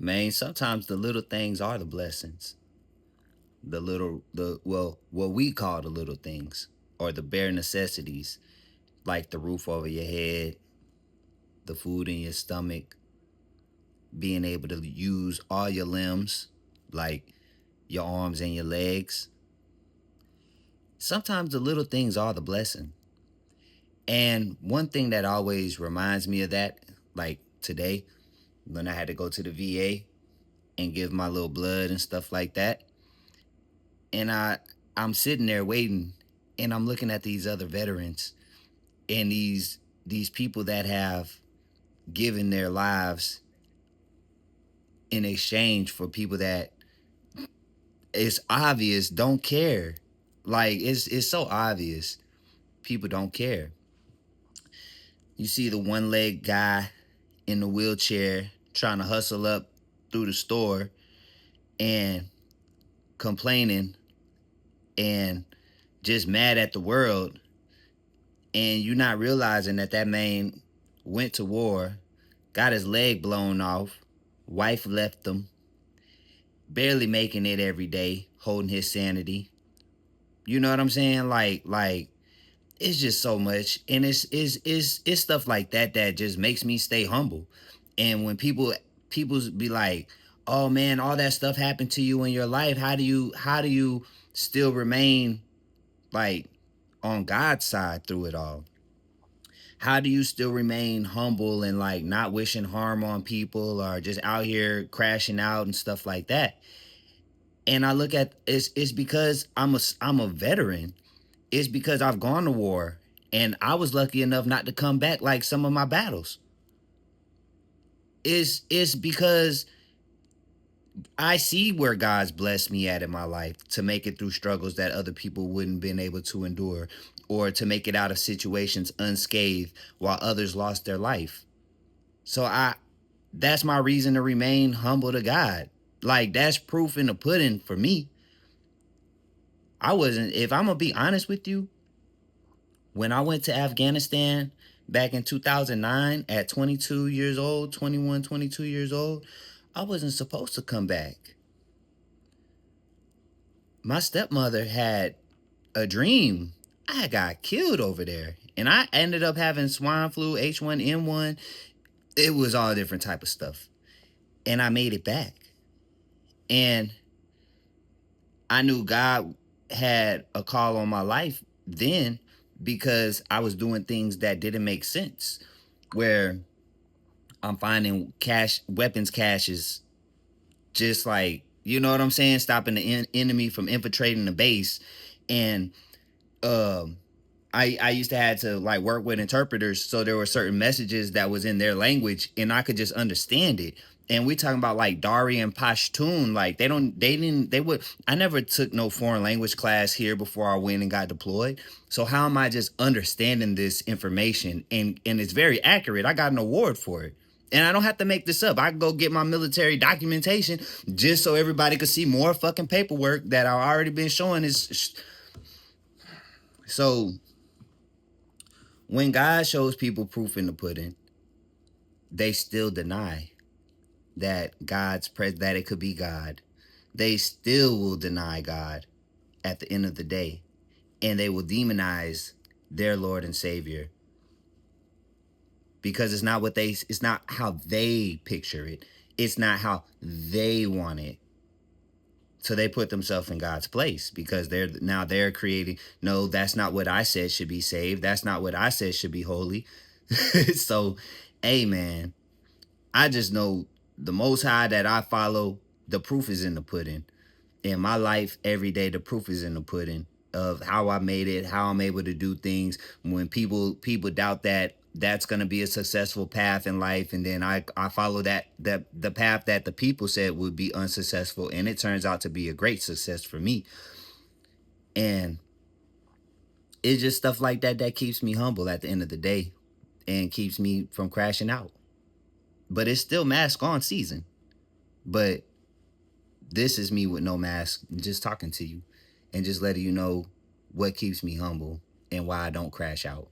Man, sometimes the little things are the blessings. What we call the little things, or the bare necessities, like the roof over your head, the food in your stomach, being able to use all your limbs, like your arms and your legs. Sometimes the little things are the blessing. And one thing that always reminds me of that, like today, when I had to go to the VA and give my little blood and stuff like that, and I'm sitting there waiting, and I'm looking at these other veterans and these people that have given their lives in exchange for people that it's obvious don't care. Like it's so obvious people don't care. You see the one leg guy in the wheelchair trying to hustle up through the store and complaining and just mad at the world, and you're not realizing that that man went to war, got his leg blown off, wife left him, barely making it every day, holding his sanity. You know what I'm saying? Like it's just so much, and it's stuff like that that just makes me stay humble. And when people be like, "Oh man, all that stuff happened to you in your life. How do you still remain like on God's side through it all? How do you still remain humble and like not wishing harm on people or just out here crashing out and stuff like that?" And I look at it's because I'm a veteran. It's because I've gone to war and I was lucky enough not to come back like some of my battles. It's because I see where God's blessed me at in my life to make it through struggles that other people wouldn't been able to endure, or to make it out of situations unscathed while others lost their life. So I that's my reason to remain humble to God. Like that's proof in the pudding for me. I wasn't, if I'm gonna be honest with you, when I went to Afghanistan back in 2009 at 22 years old, 21, 22 years old, I wasn't supposed to come back. My stepmother had a dream. I got killed over there. And I ended up having swine flu, H1N1. It was all different type of stuff. And I made it back. And I knew God had a call on my life then, because I was doing things that didn't make sense. Where I'm finding weapons caches, just like, you know what I'm saying, stopping the enemy from infiltrating the base. And um I used to have to like work with interpreters, so there were certain messages that was in their language and I could just understand it. And we talking about like Dari and Pashtun, like they would, I never took no foreign language class here before I went and got deployed. So how am I just understanding this information? And it's very accurate. I got an award for it. And I don't have to make this up. I can go get my military documentation just so everybody could see more fucking paperwork that I've already been showing. Is so when God shows people proof in the pudding, they still deny that that it could be God. They still will deny God at the end of the day, and they will demonize their Lord and Savior, because it's not how they picture it. It's not how they want it. So they put themselves in God's place, because they're creating, no, that's not what I said should be saved. That's not what I said should be holy. So, hey man, I just know the Most High that I follow, the proof is in the pudding. In my life, every day, the proof is in the pudding of how I made it, how I'm able to do things. When people doubt that that's gonna be a successful path in life, and then I follow that the path that the people said would be unsuccessful, and it turns out to be a great success for me. And it's just stuff like that that keeps me humble at the end of the day, and keeps me from crashing out. But it's still mask on season. But this is me with no mask, just talking to you and just letting you know what keeps me humble and why I don't crash out.